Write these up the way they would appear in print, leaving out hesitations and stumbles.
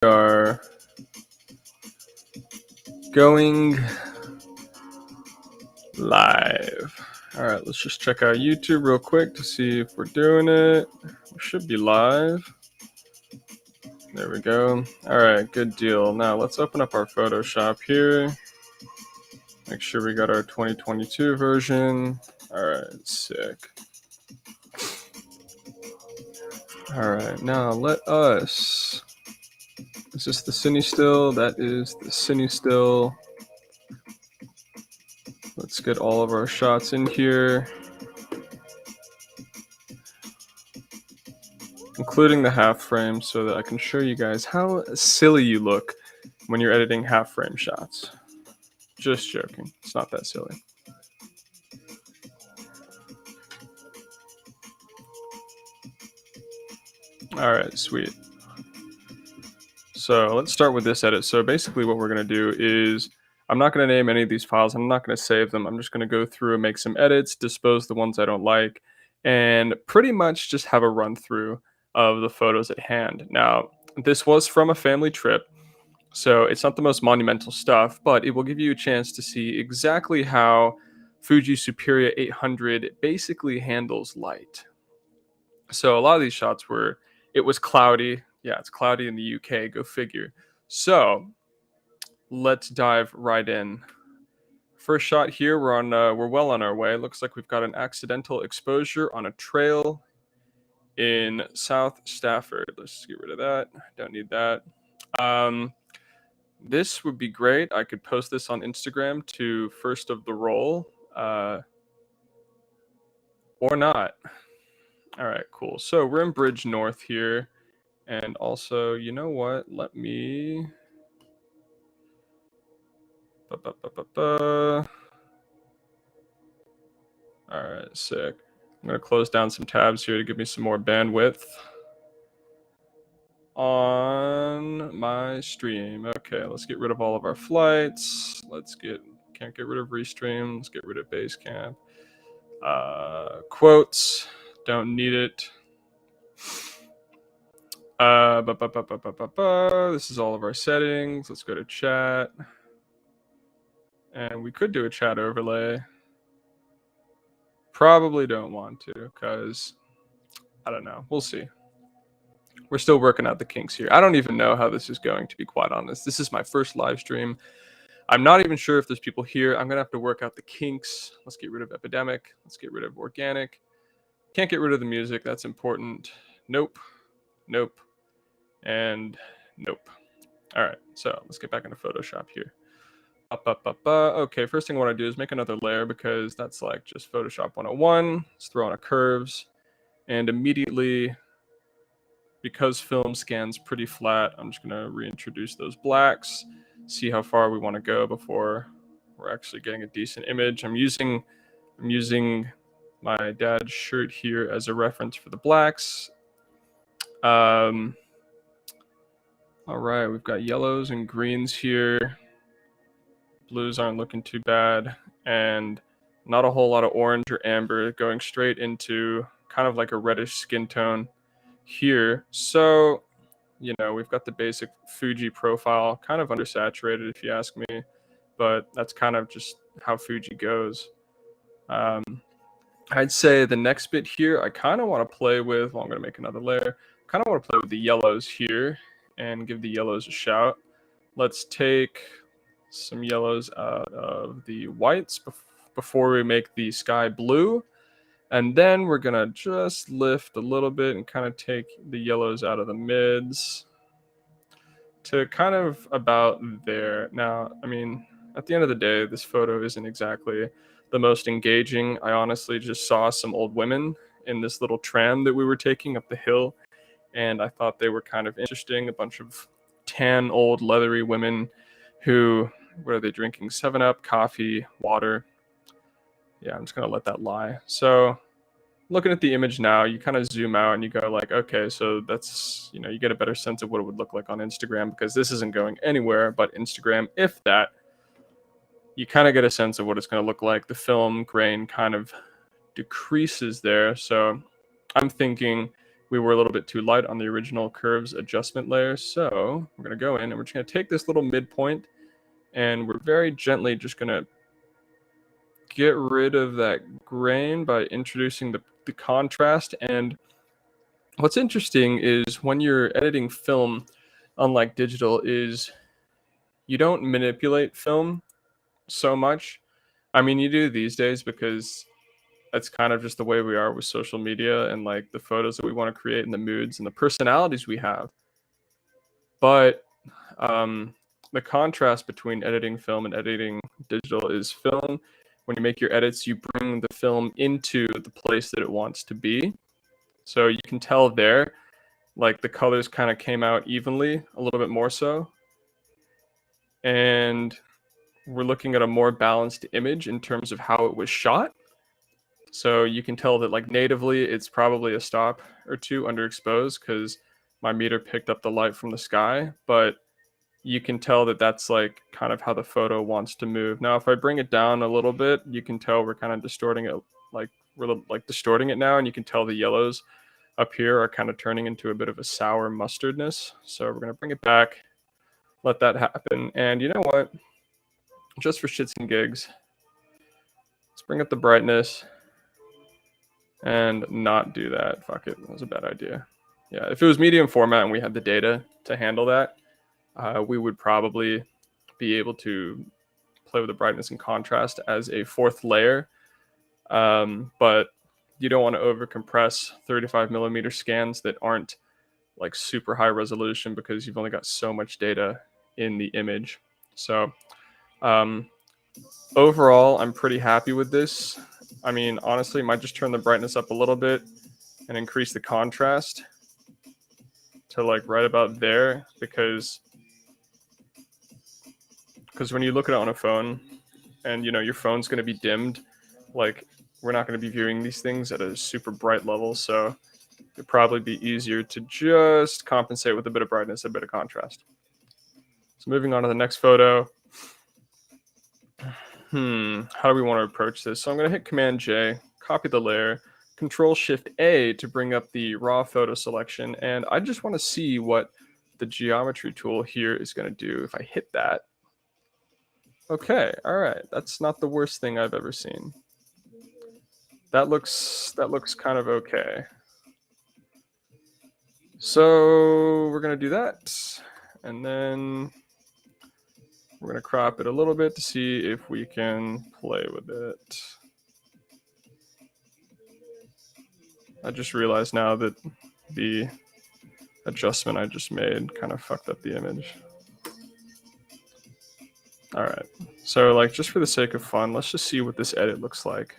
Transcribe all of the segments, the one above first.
Are going live. All right, let's just check out YouTube real quick to see if we're doing it. We should be live. There we go. All right, good deal. Now let's open up our Photoshop here. Make sure we got our 2022 version. All right, sick. All right, now let us. Is this the cine still? That is the cine still. Let's get all of our shots in here, including the half frame, so that I can show you guys how silly you look when you're editing half frame shots. Just joking. It's not that silly. All right, sweet. So let's start with this edit. So basically what we're going to do is I'm not going to name any of these files. I'm not going to save them. I'm just going to go through and make some edits, dispose the ones I don't like, and pretty much just have a run through of the photos at hand. Now, this was from a family trip, so it's not the most monumental stuff, but it will give you a chance to see exactly how Fuji Superia 800 basically handles light. So a lot of these shots it was cloudy. Yeah, it's cloudy in the UK, go figure. So let's dive right in. First shot here, we're well on our way. Looks like we've got an accidental exposure on a trail in South Stafford. Let's just get rid of that. Don't need that. This would be great. I could post this on Instagram to first of the roll, or not. All right, cool. So we're in Bridge North here. And also, you know what? Let me... All right, sick. I'm going to close down some tabs here to give me some more bandwidth on my stream. Okay, let's get rid of all of our flights. Can't get rid of Restream. Let's get rid of Basecamp. Quotes, don't need it. This is all of our settings. Let's go to chat. And we could do a chat overlay. Probably don't want to, because I don't know. We'll see. We're still working out the kinks here. I don't even know how this is going, to be quite honest. This is my first live stream. I'm not even sure if there's people here. I'm going to have to work out the kinks. Let's get rid of epidemic. Let's get rid of organic. Can't get rid of the music. That's important. Nope. Nope. And nope. All right. So let's get back into Photoshop here. Okay, first thing I want to do is make another layer, because that's like just Photoshop 101. Let's throw on a curves. And immediately, because film scans pretty flat, I'm just going to reintroduce those blacks, see how far we want to go before we're actually getting a decent image. I'm using my dad's shirt here as a reference for the blacks. All right, we've got yellows and greens here. Blues aren't looking too bad, and not a whole lot of orange or amber, going straight into kind of like a reddish skin tone here. So, you know, we've got the basic Fuji profile, kind of undersaturated if you ask me, but that's kind of just how Fuji goes. I'd say the next bit here, I kind of want to play with, well, I'm going to make another layer, kind of want to play with the yellows here and give the yellows a shout. Let's take some yellows out of the whites before we make the sky blue. And then we're going to just lift a little bit and kind of take the yellows out of the mids to kind of about there. Now, I mean, at the end of the day, this photo isn't exactly the most engaging. I honestly just saw some old women in this little tram that we were taking up the hill, and I thought they were kind of interesting. A bunch of tan, old, leathery women who, what are they drinking? 7-Up, coffee, water. Yeah, I'm just going to let that lie. So looking at the image now, you kind of zoom out and you go like, okay, so that's, you know, you get a better sense of what it would look like on Instagram, because this isn't going anywhere but Instagram. If that, you kind of get a sense of what it's going to look like. The film grain kind of decreases there. So I'm thinking we were a little bit too light on the original curves adjustment layer. So we're going to go in and we're just going to take this little midpoint and we're very gently just going to get rid of that grain by introducing the contrast. And what's interesting is when you're editing film, unlike digital, is you don't manipulate film so much. I mean, you do these days because that's kind of just the way we are with social media and like the photos that we want to create and the moods and the personalities we have. But the contrast between editing film and editing digital is film. When you make your edits, you bring the film into the place that it wants to be. So you can tell there, like the colors kind of came out evenly, a little bit more so. And we're looking at a more balanced image in terms of how it was shot. So you can tell that like natively, it's probably a stop or two underexposed because my meter picked up the light from the sky, but you can tell that that's like kind of how the photo wants to move. Now, if I bring it down a little bit, you can tell we're kind of distorting it, like we're like distorting it now, and you can tell the yellows up here are kind of turning into a bit of a sour mustardness. So we're going to bring it back, let that happen. And you know what? Just for shits and gigs, let's bring up the brightness and not do that. Fuck it, that was a bad idea. Yeah, if it was medium format and we had the data to handle that, we would probably be able to play with the brightness and contrast as a fourth layer. But you don't want to over compress 35 millimeter scans that aren't like super high resolution because you've only got so much data in the image. So overall, I'm pretty happy with this. I mean, honestly, might just turn the brightness up a little bit and increase the contrast to like right about there because when you look at it on a phone and you know your phone's going to be dimmed, like we're not going to be viewing these things at a super bright level, so it'd probably be easier to just compensate with a bit of brightness, a bit of contrast. So moving on to the next photo. How do we want to approach this? So I'm going to hit Command J, copy the layer, Control Shift A to bring up the raw photo selection, and I just want to see what the geometry tool here is going to do if I hit that. Okay, all right, that's not the worst thing I've ever seen. That looks kind of okay. So we're gonna do that, and then we're gonna crop it a little bit to see if we can play with it. I just realized now that the adjustment I just made kind of fucked up the image. All right, so like just for the sake of fun, let's just see what this edit looks like.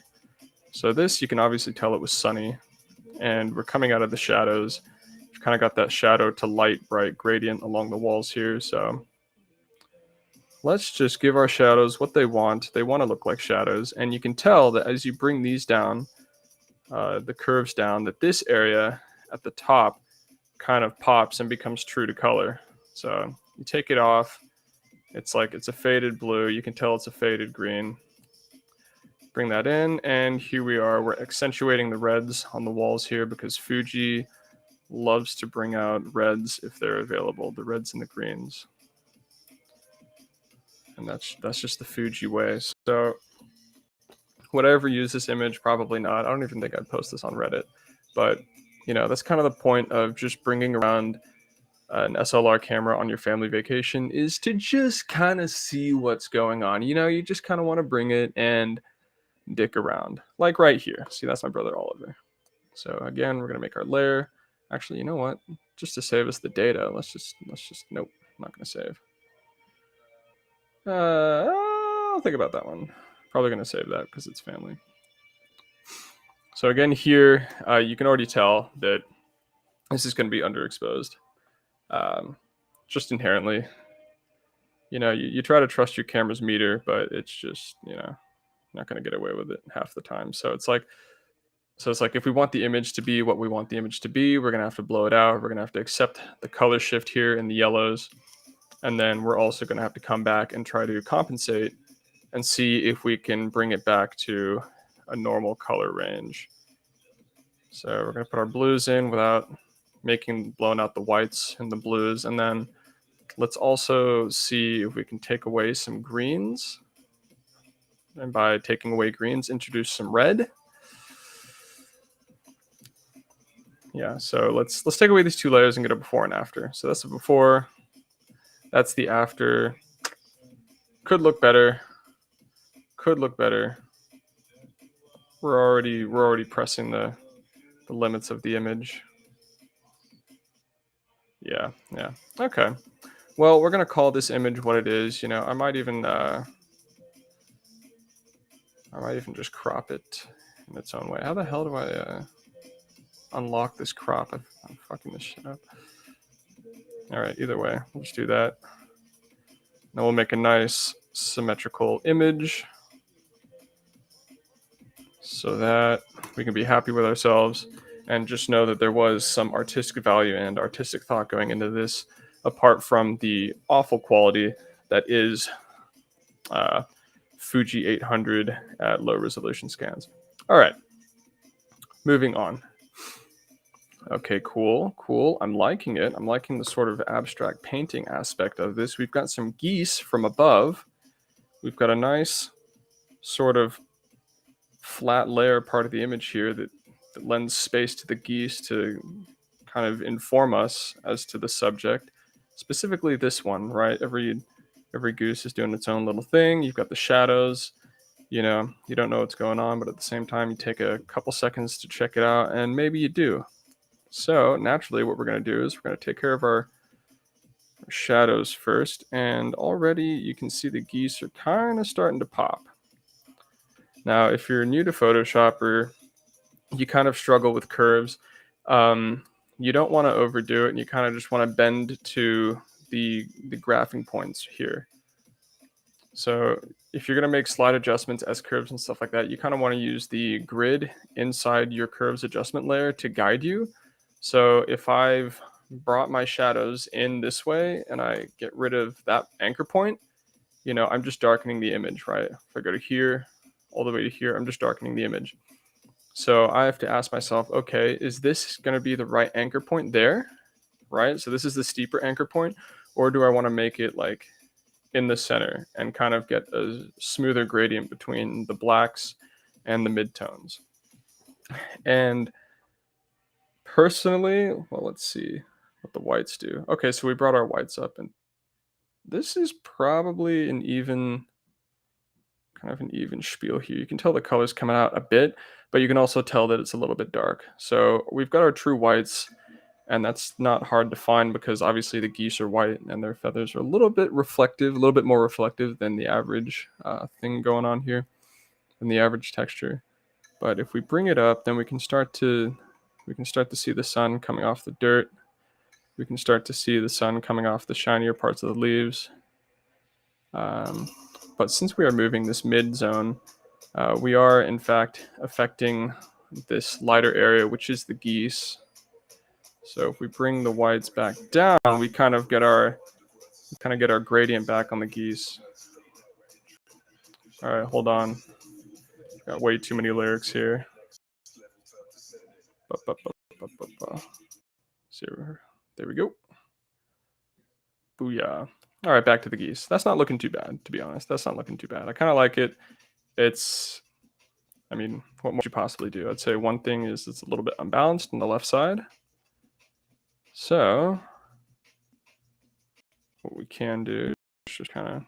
So this, you can obviously tell it was sunny, and we're coming out of the shadows. We've kind of got that shadow to light bright gradient along the walls here. So let's just give our shadows what they want. They want to look like shadows, and you can tell that as you bring these down, the curves down, that this area at the top kind of pops and becomes true to color. So you take it off, it's like it's a faded blue. You can tell it's a faded green. Bring that in, and here we are. We're accentuating the reds on the walls here because Fuji loves to bring out reds if they're available, the reds and the greens. And that's just the Fuji way. So would I ever use this image? Probably not. I don't even think I'd post this on Reddit. But, you know, that's kind of the point of just bringing around an SLR camera on your family vacation, is to just kind of see what's going on. You know, you just kind of want to bring it and dick around. Like right here. See, that's my brother Oliver. So again, we're going to make our layer. Actually, you know what? Just to save us the data, let's just nope, I'm not going to save. I'll think about that one. Probably going to save that because it's family. So again, here, you can already tell that this is going to be underexposed. Just inherently. You know, you try to trust your camera's meter, but it's just, you know, not going to get away with it half the time. So it's like if we want the image to be what we want the image to be, we're going to have to blow it out. We're going to have to accept the color shift here in the yellows. And then we're also going to have to come back and try to compensate and see if we can bring it back to a normal color range. So we're going to put our blues in without blowing out the whites and the blues. And then let's also see if we can take away some greens. And by taking away greens, introduce some red. Yeah, so let's take away these two layers and get a before and after. So that's the before, that's the after. Could look better. Could look better. We're already pressing the limits of the image. Yeah. Okay. Well, we're gonna call this image what it is. You know, I might even just crop it in its own way. How the hell do I unlock this crop? I'm fucking this shit up. All right. Either way, we'll just do that. Now we'll make a nice symmetrical image so that we can be happy with ourselves and just know that there was some artistic value and artistic thought going into this, apart from the awful quality that is Fuji 800 at low resolution scans. All right, moving on. Okay, cool. I'm liking it. I'm liking the sort of abstract painting aspect of this. We've got some geese from above. We've got a nice sort of flat layer part of the image here that lends space to the geese to kind of inform us as to the subject. Specifically this one, right? Every goose is doing its own little thing. You've got the shadows. You know, you don't know what's going on, but at the same time, you take a couple seconds to check it out, and maybe you do. So naturally, what we're going to do is we're going to take care of our shadows first, and already you can see the geese are kind of starting to pop. Now, if you're new to Photoshop or you kind of struggle with curves, you don't want to overdo it, and you kind of just want to bend to the graphing points here. So if you're going to make slide adjustments, S curves and stuff like that, you kind of want to use the grid inside your curves adjustment layer to guide you. So if I've brought my shadows in this way and I get rid of that anchor point, you know, I'm just darkening the image, right? If I go to here, all the way to here, I'm just darkening the image. So I have to ask myself, okay, is this going to be the right anchor point there, right? So this is the steeper anchor point, or do I want to make it like in the center and kind of get a smoother gradient between the blacks and the midtones? And personally, well, let's see what the whites do. Okay, so we brought our whites up, and this is probably an even spiel here. You can tell the colors coming out a bit, but you can also tell that it's a little bit dark. So we've got our true whites, and that's not hard to find because obviously the geese are white and their feathers are a little bit reflective, a little bit more reflective than the average thing going on here, than the average texture. But if we bring it up, then we can start to see the sun coming off the dirt. We can start to see the sun coming off the shinier parts of the leaves. But since we are moving this mid zone, we are in fact affecting this lighter area, which is the geese. So if we bring the whites back down, we kind of get our gradient back on the geese. All right, hold on. Got way too many lyrics here. There we go. Booyah. All right, back to the geese. That's not looking too bad, to be honest. That's not looking too bad. I kind of like it. It's, I mean, what more could you possibly do? I'd say one thing is it's a little bit unbalanced on the left side. So what we can do is just kind of,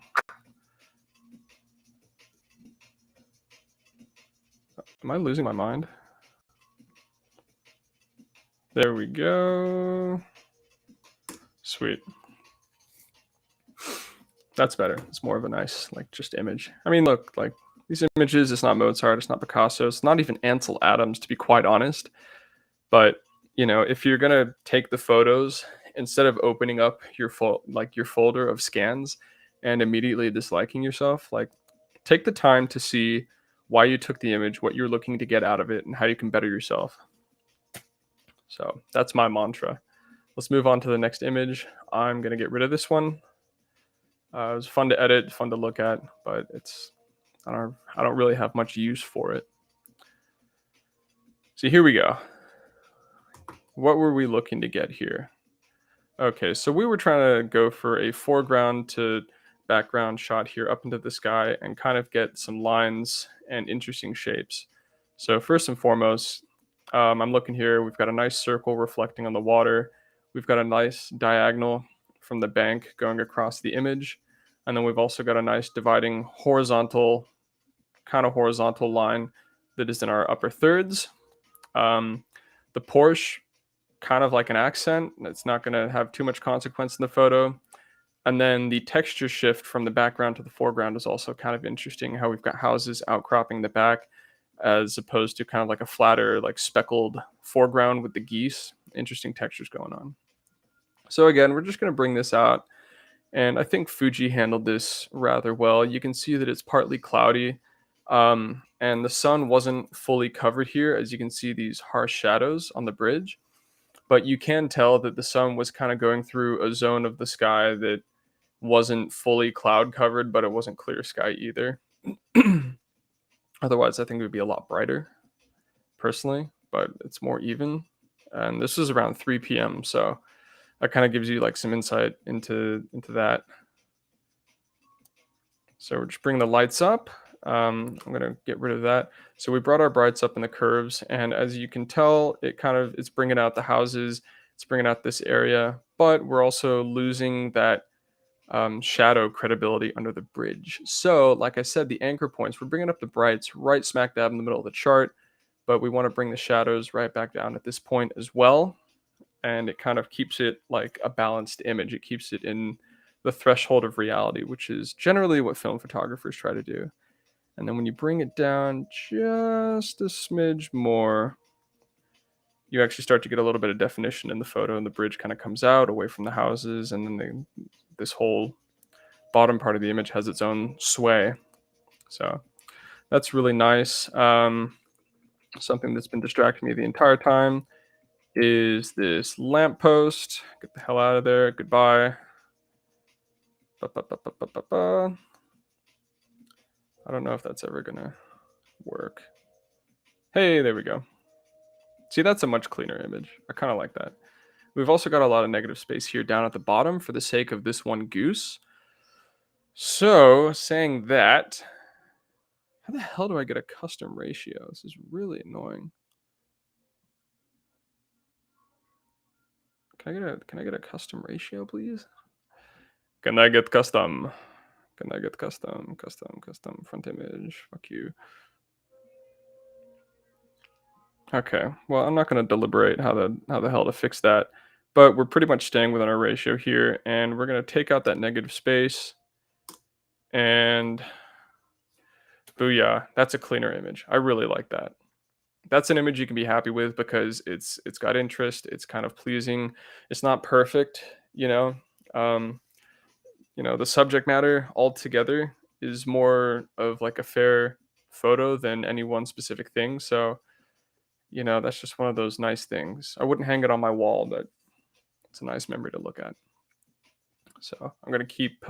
am I losing my mind? There we go. Sweet. That's better. It's more of a nice, like, just image. I mean, look, like, these images, it's not Mozart, it's not Picasso, it's not even Ansel Adams, to be quite honest. But, you know, if you're going to take the photos, instead of opening up your folder of scans and immediately disliking yourself, like, take the time to see why you took the image, what you're looking to get out of it, and how you can better yourself. So that's my mantra. Let's move on to the next image. I'm going to get rid of this one. It was fun to edit, fun to look at, but I don't really have much use for it. So here we go. what were we looking to get here? Okay, so we were trying to go for a foreground to background shot here up into the sky and kind of get some lines and interesting shapes. So first and foremost, I'm looking here. We've got a nice circle reflecting on the water. We've got a nice diagonal from the bank going across the image. And then we've also got a nice dividing horizontal, kind of horizontal line that is in our upper thirds. Um, the Porsche, kind of like an accent. It's not going to have too much consequence in the photo. And then the texture shift from the background to the foreground is also kind of interesting, how we've got houses outcropping the back as opposed to kind of like a flatter, like speckled foreground with the geese. Interesting textures going on. So again, we're just going to bring this out. And I think Fuji handled this rather well. You can see that it's partly cloudy. And the sun wasn't fully covered here, as you can see these harsh shadows on the bridge. But you can tell that the sun was kind of going through a zone of the sky that wasn't fully cloud covered, but it wasn't clear sky either. Otherwise, I think it would be a lot brighter, personally, but it's more even. And this is around 3 p.m., so that kind of gives you like some insight into that. So we're just bringing the lights up. I'm gonna get rid of that. So we brought our brights up in the curves, and as you can tell, it's bringing out the houses, it's bringing out this area, but we're also losing that shadow credibility under the bridge. So, like I said, the anchor points, we're bringing up the brights right smack dab in the middle of the chart, but we want to bring the shadows right back down at this point as well. And it kind of keeps it like a balanced image. It keeps it in the threshold of reality, which is generally what film photographers try to do. And then when you bring it down just a smidge more, you actually start to get a little bit of definition in the photo, and the bridge kind of comes out away from the houses, and then this whole bottom part of the image has its own sway. So that's really nice. Something that's been distracting me the entire time is this lamppost. Get the hell out of there. Goodbye. Ba-ba-ba-ba-ba-ba. I don't know if that's ever gonna work. Hey, there we go. See, that's a much cleaner image. I kind of like that. We've also got a lot of negative space here down at the bottom for the sake of this one goose. So, saying that, how the hell do I get a custom ratio? This is really annoying. Can I get a custom ratio, please? Can I get custom? Can I get custom front image? Fuck you. Okay, well, I'm not going to deliberate how the hell to fix that, but we're pretty much staying within our ratio here, and we're going to take out that negative space, and booyah, that's a cleaner image. I really like that. That's an image you can be happy with because it's got interest, it's kind of pleasing. It's not perfect, you know. Um, the subject matter altogether is more of like a fair photo than any one specific thing. So, that's just one of those nice things. I wouldn't hang it on my wall, but it's a nice memory to look at. So I'm gonna keep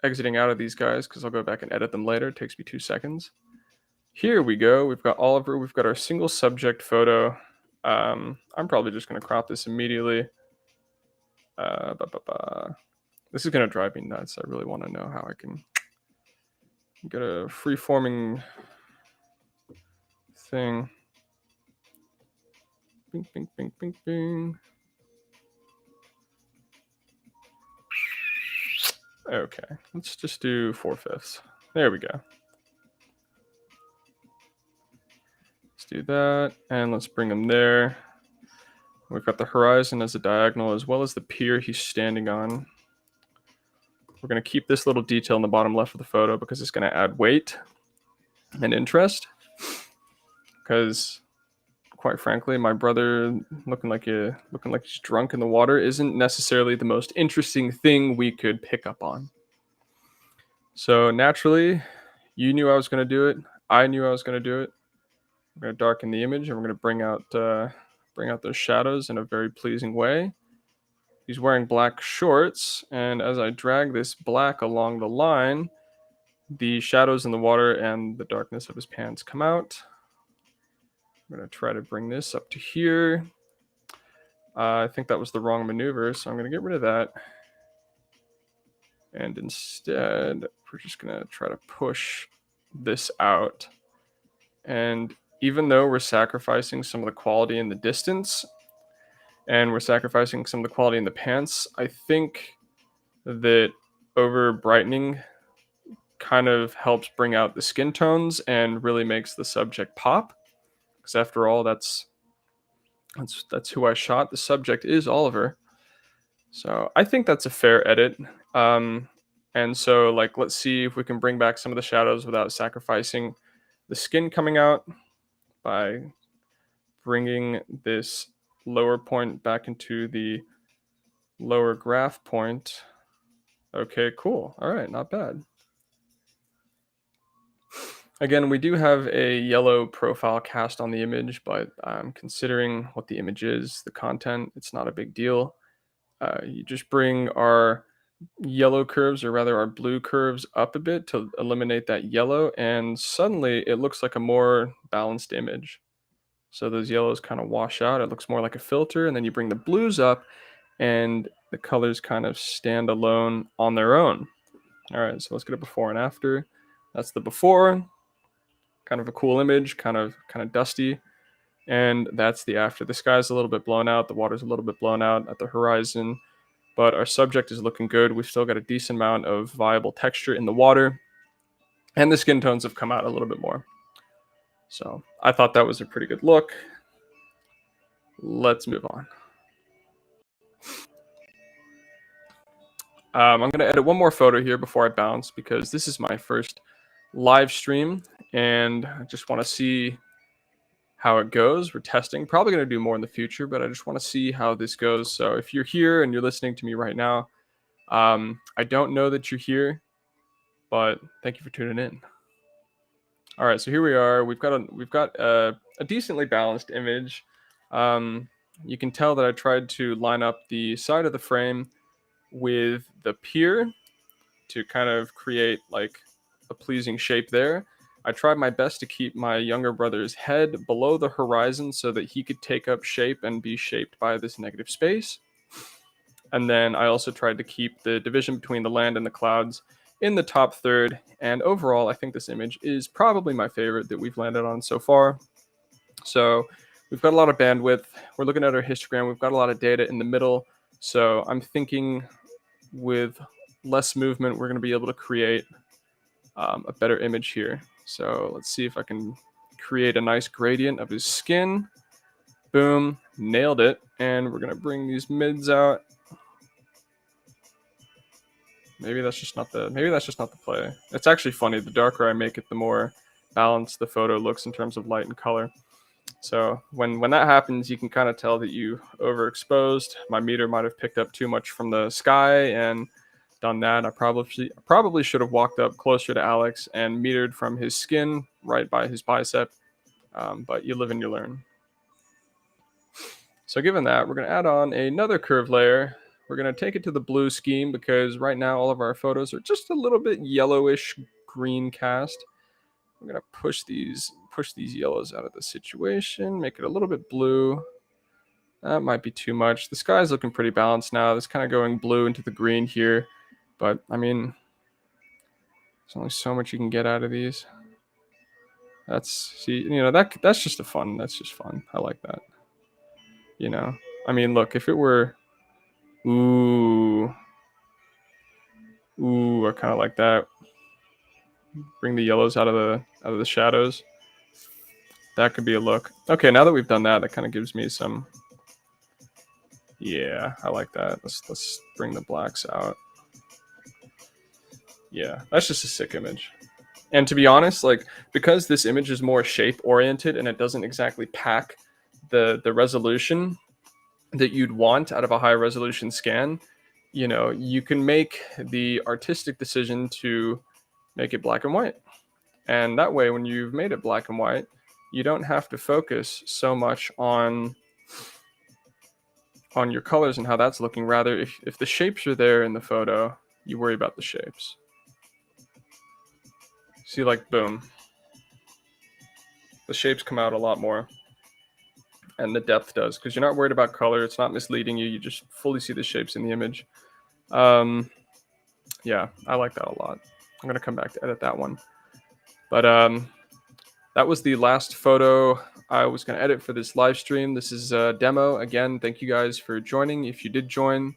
exiting out of these guys because I'll go back and edit them later. It takes me 2 seconds. Here we go. We've got Oliver. We've got our single subject photo. I'm probably just gonna crop this immediately. This is gonna drive me nuts. I really want to know how I can get a free-forming thing. Bing, bing, bing, bing, bing. Okay, let's just do 4/5. There we go. Let's do that, and let's bring him there. We've got the horizon as a diagonal as well as the pier he's standing on. We're going to keep this little detail in the bottom left of the photo because it's going to add weight and interest. Because, quite frankly, my brother looking like he's drunk in the water isn't necessarily the most interesting thing we could pick up on. So naturally, you knew I was going to do it. I knew I was going to do it. We're going to darken the image, and we're going to bring out those shadows in a very pleasing way. He's wearing black shorts, and as I drag this black along the line, the shadows in the water and the darkness of his pants come out. I'm going to try to bring this up to here. I think that was the wrong maneuver, so I'm going to get rid of that. And instead, we're just going to try to push this out. And even though we're sacrificing some of the quality in the distance, and we're sacrificing some of the quality in the pants, I think that over brightening kind of helps bring out the skin tones and really makes the subject pop. Because after all, that's who I shot. The subject is Oliver. So I think that's a fair edit. And so, like, let's see if we can bring back some of the shadows without sacrificing the skin coming out by bringing this lower point back into the lower graph point. Okay, cool. All right, not bad. Again, we do have a yellow profile cast on the image, but considering what the image is, the content, it's not a big deal. You just bring our yellow curves, or rather our blue curves, up a bit to eliminate that yellow, and suddenly it looks like a more balanced image. So those yellows kind of wash out. It looks more like a filter, and then you bring the blues up, and the colors kind of stand alone on their own. All right, so let's get a before and after. That's the before. Kind of a cool image, kind of dusty. And that's the after. The sky's a little bit blown out, the water's a little bit blown out at the horizon, but our subject is looking good. We've still got a decent amount of viable texture in the water, and the skin tones have come out a little bit more. So I thought that was a pretty good look. Let's move on. I'm going to edit one more photo here before I bounce, because this is my first live stream, and I just want to see how it goes. We're testing, probably going to do more in the future, but I just want to see how this goes. So if you're here and you're listening to me right now, I don't know that you're here, but thank you for tuning in. All right, so here we are. We've got a decently balanced image. You can tell that I tried to line up the side of the frame with the pier to kind of create like a pleasing shape there. I tried my best to keep my younger brother's head below the horizon so that he could take up shape and be shaped by this negative space. And then I also tried to keep the division between the land and the clouds in the top third. And overall, I think this image is probably my favorite that we've landed on so far. So we've got a lot of bandwidth. We're looking at our histogram. We've got a lot of data in the middle. So I'm thinking with less movement, we're going to be able to create a better image here. So let's see if I can create a nice gradient of his skin. Boom, nailed it. And we're going to bring these mids out. Maybe that's just not the play. It's actually funny. The darker I make it, the more balanced the photo looks in terms of light and color. So when that happens, you can kind of tell that you overexposed. My meter might have picked up too much from the sky and done that. I probably should have walked up closer to Alex and metered from his skin right by his bicep. But you live and you learn. So given that, we're going to add on another curve layer. We're going to take it to the blue scheme because right now all of our photos are just a little bit yellowish green cast. I'm going to push these yellows out of the situation, make it a little bit blue. That might be too much. The sky's looking pretty balanced now. It's kind of going blue into the green here. But, I mean, there's only so much you can get out of these. That's just fun. That's just fun. I like that. I mean, look, if it were... Ooh, I kind of like that. Bring the yellows out of the shadows. That could be a look. Okay, now that we've done that, that kind of gives me some... Yeah, I like that. Let's bring the blacks out. Yeah, that's just a sick image. And to be honest, like, because this image is more shape oriented and it doesn't exactly pack the resolution that you'd want out of a high resolution scan, you can make the artistic decision to make it black and white. And that way, when you've made it black and white, you don't have to focus so much on your colors and how that's looking. Rather, if the shapes are there in the photo, you worry about the shapes. See, like, boom. The shapes come out a lot more. and the depth does, because you're not worried about color. It's not misleading you. You just fully see the shapes in the image. Yeah, I like that a lot. I'm going to come back to edit that one. But that was the last photo I was going to edit for this live stream. This is a demo. Again, thank you guys for joining. If you did join,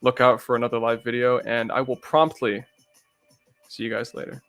look out for another live video, and I will promptly see you guys later.